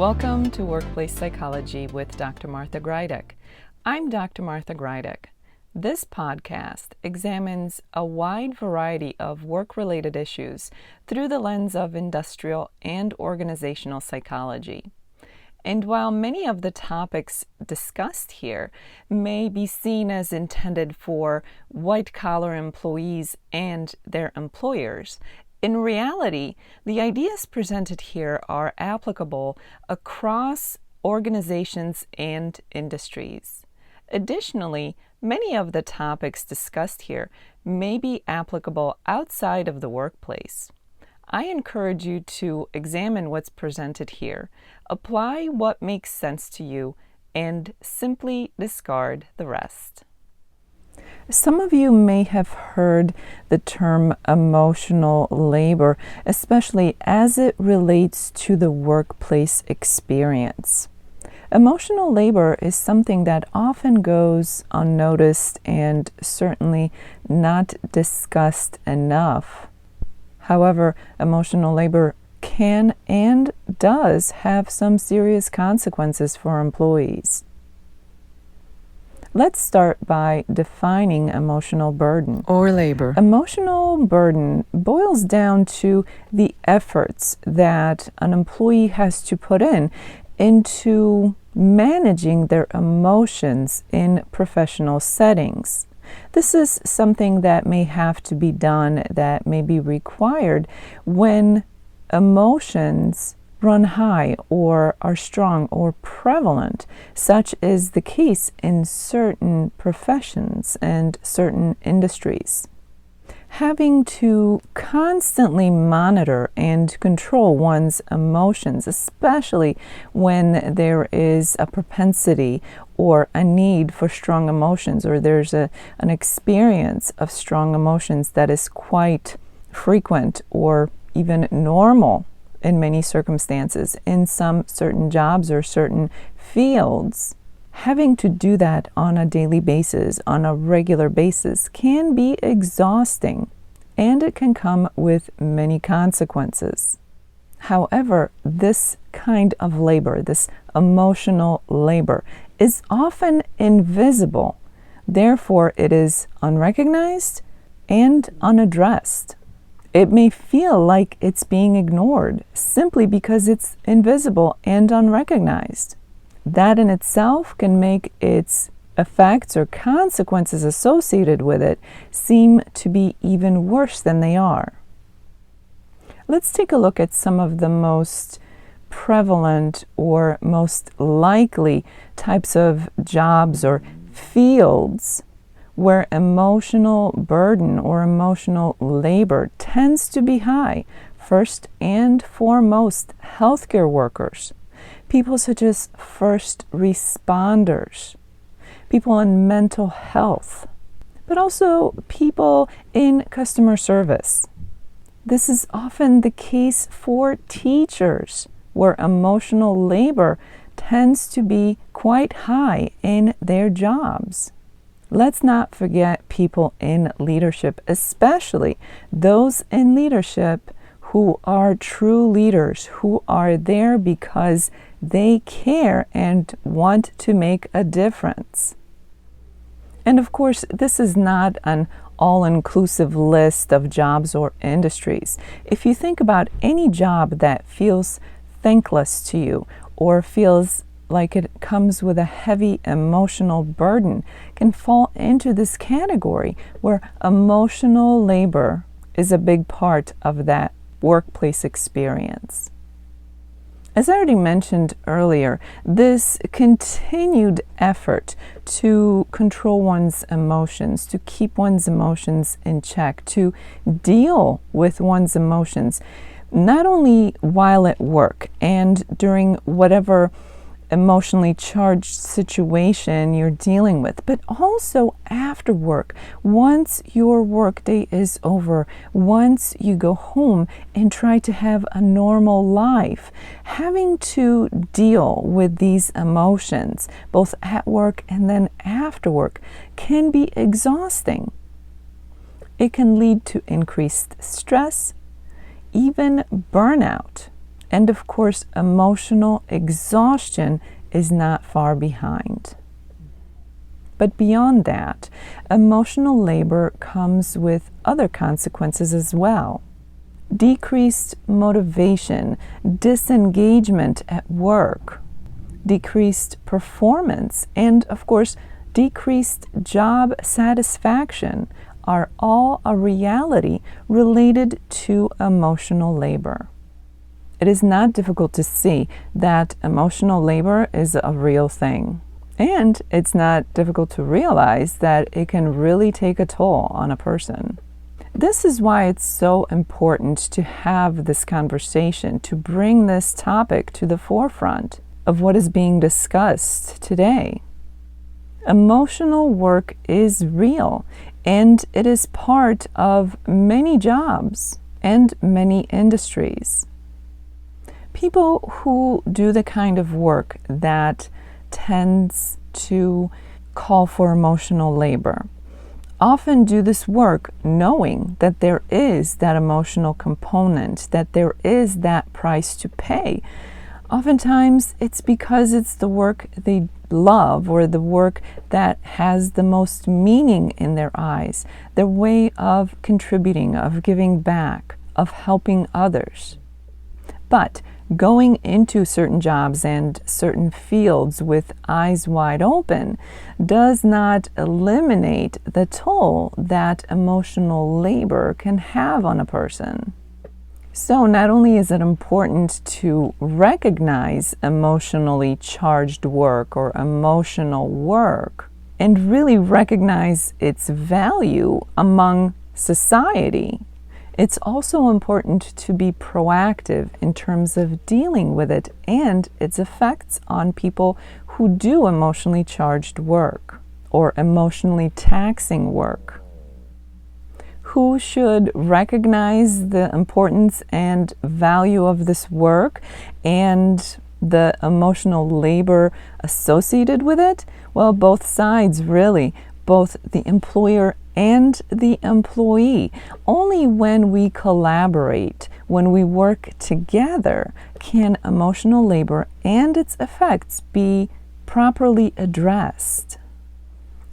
Welcome to Workplace Psychology with Dr. Martha Grajdek. I'm Dr. Martha Grajdek. This podcast examines a wide variety of work-related issues through the lens of industrial and organizational psychology. And while many of the topics discussed here may be seen as intended for white-collar employees and their employers, in reality, the ideas presented here are applicable across organizations and industries. Additionally, many of the topics discussed here may be applicable outside of the workplace. I encourage you to examine what's presented here, apply what makes sense to you, and simply discard the rest. Some of you may have heard the term emotional labor, especially as it relates to the workplace experience. Emotional labor is something that often goes unnoticed and certainly not discussed enough. However, emotional labor can and does have some serious consequences for employees. Let's start by defining emotional burden or labor. Emotional burden boils down to the efforts that an employee has to put into managing their emotions in professional settings. This is something that may have to be done, that may be required when emotions run high or are strong or prevalent. Such is the case in certain professions and certain industries. Having to constantly monitor and control one's emotions, especially when there is a propensity or a need for strong emotions, or there's an experience of strong emotions that is quite frequent or even normal in many circumstances, in some certain jobs or certain fields. Having to do that on a daily basis, on a regular basis, can be exhausting, and it can come with many consequences. However, this kind of labor, this emotional labor, is often invisible. Therefore, it is unrecognized and unaddressed. It may feel like it's being ignored simply because it's invisible and unrecognized. That in itself can make its effects or consequences associated with it seem to be even worse than they are. Let's take a look at some of the most prevalent or most likely types of jobs or fields where emotional burden or emotional labor tends to be high. First and foremost, healthcare workers, people such as first responders, people in mental health, but also people in customer service. This is often the case for teachers, where emotional labor tends to be quite high in their jobs. Let's not forget people in leadership, especially those in leadership who are true leaders, who are there because they care and want to make a difference. And of course, this is not an all-inclusive list of jobs or industries. If you think about any job that feels thankless to you or feels like it comes with a heavy emotional burden, can fall into this category where emotional labor is a big part of that workplace experience. As I already mentioned earlier, this continued effort to control one's emotions, to keep one's emotions in check, to deal with one's emotions, not only while at work and during whatever emotionally charged situation you're dealing with, but also after work, once your workday is over, once you go home and try to have a normal life, having to deal with these emotions, both at work and then after work, can be exhausting. It can lead to increased stress, even burnout. And of course, emotional exhaustion is not far behind. But beyond that, emotional labor comes with other consequences as well. Decreased motivation, disengagement at work, decreased performance, and of course, decreased job satisfaction are all a reality related to emotional labor. It is not difficult to see that emotional labor is a real thing. And it's not difficult to realize that it can really take a toll on a person. This is why it's so important to have this conversation, to bring this topic to the forefront of what is being discussed today. Emotional work is real, and it is part of many jobs and many industries. People who do the kind of work that tends to call for emotional labor often do this work knowing that there is that emotional component, that there is that price to pay. Oftentimes it's because it's the work they love or the work that has the most meaning in their eyes, their way of contributing, of giving back, of helping others. But going into certain jobs and certain fields with eyes wide open does not eliminate the toll that emotional labor can have on a person. So not only is it important to recognize emotionally charged work or emotional work and really recognize its value among society, it's also important to be proactive in terms of dealing with it and its effects on people who do emotionally charged work or emotionally taxing work. Who should recognize the importance and value of this work and the emotional labor associated with it? Well, both sides really, both the employer and the employee. Only when we collaborate, when we work together, can emotional labor and its effects be properly addressed.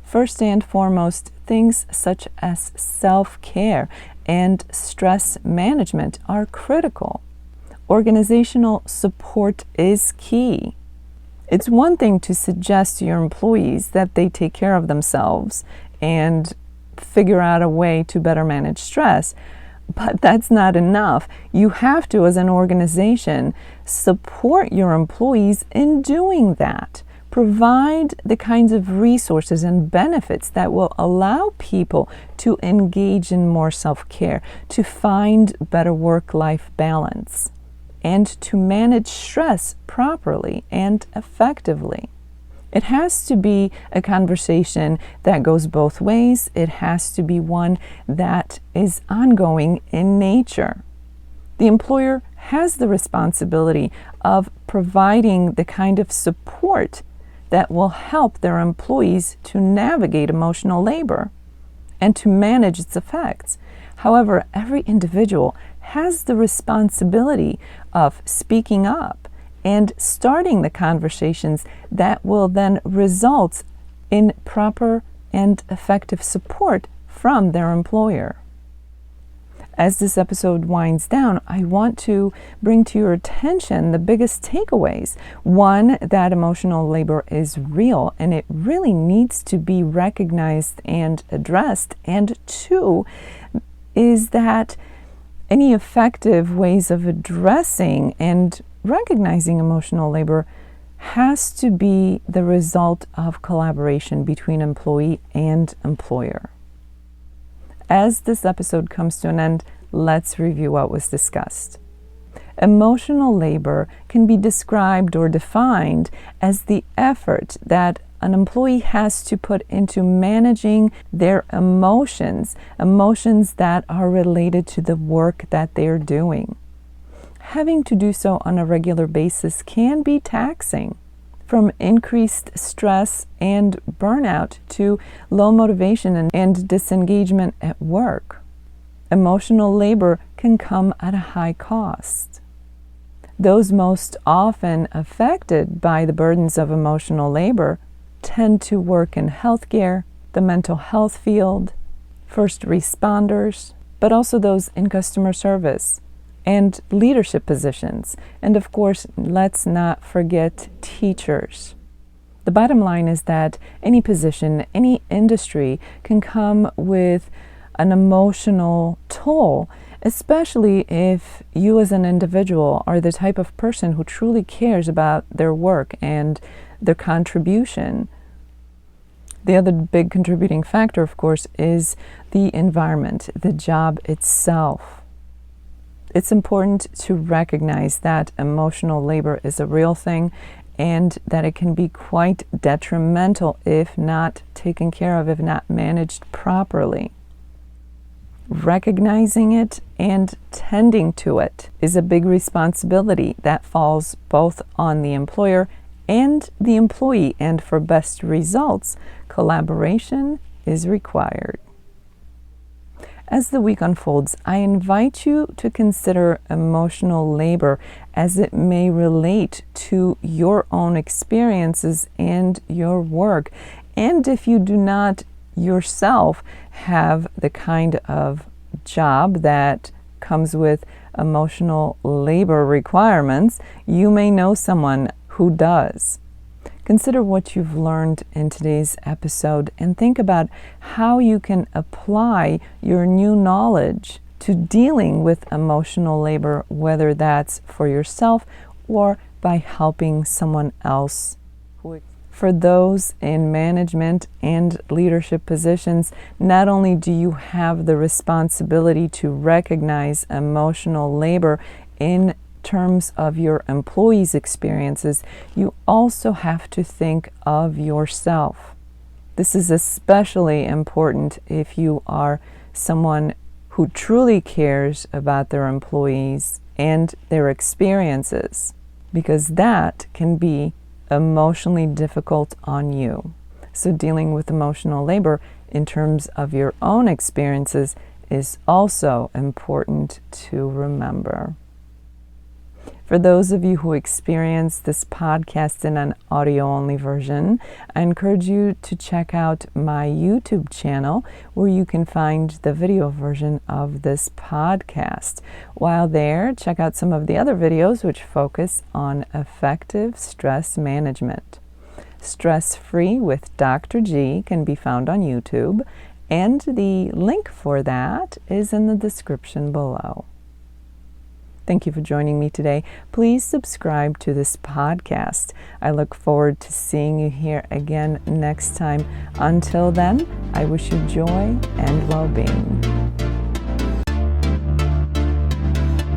First and foremost, things such as self-care and stress management are critical. Organizational support is key. It's one thing to suggest to your employees that they take care of themselves and figure out a way to better manage stress, but that's not enough. You have to, as an organization, support your employees in doing that. Provide the kinds of resources and benefits that will allow people to engage in more self-care, to find better work-life balance, and to manage stress properly and effectively. It has to be a conversation that goes both ways. It has to be one that is ongoing in nature. The employer has the responsibility of providing the kind of support that will help their employees to navigate emotional labor and to manage its effects. However, every individual has the responsibility of speaking up and starting the conversations that will then result in proper and effective support from their employer. As this episode winds down, I want to bring to your attention the biggest takeaways. One, that emotional labor is real and it really needs to be recognized and addressed. And two, is that any effective ways of addressing and recognizing emotional labor has to be the result of collaboration between employee and employer. As this episode comes to an end, let's review what was discussed. Emotional labor can be described or defined as the effort that an employee has to put into managing their emotions that are related to the work that they're doing. Having to do so on a regular basis can be taxing, from increased stress and burnout to low motivation and disengagement at work. Emotional labor can come at a high cost. Those most often affected by the burdens of emotional labor tend to work in healthcare, the mental health field, first responders, but also those in customer service and leadership positions. And of course, let's not forget teachers. The bottom line is that any position, any industry can come with an emotional toll, especially if you as an individual are the type of person who truly cares about their work and their contribution. The other big contributing factor, of course, is the environment, the job itself. It's important to recognize that emotional labor is a real thing and that it can be quite detrimental if not taken care of, if not managed properly. Recognizing it and tending to it is a big responsibility that falls both on the employer and the employee, and for best results, collaboration is required. As the week unfolds, I invite you to consider emotional labor as it may relate to your own experiences and your work. And if you do not yourself have the kind of job that comes with emotional labor requirements, you may know someone who does. Consider what you've learned in today's episode and think about how you can apply your new knowledge to dealing with emotional labor, whether that's for yourself or by helping someone else. For those in management and leadership positions, not only do you have the responsibility to recognize emotional labor in terms of your employees' experiences, you also have to think of yourself. This is especially important if you are someone who truly cares about their employees and their experiences, because that can be emotionally difficult on you. So dealing with emotional labor in terms of your own experiences is also important to remember. For those of you who experience this podcast in an audio-only version, I encourage you to check out my YouTube channel where you can find the video version of this podcast. While there, check out some of the other videos which focus on effective stress management. Stress Free with Dr. G can be found on YouTube, and the link for that is in the description below. Thank you for joining me today. Please subscribe to this podcast. I look forward to seeing you here again next time. Until then, I wish you joy and well-being.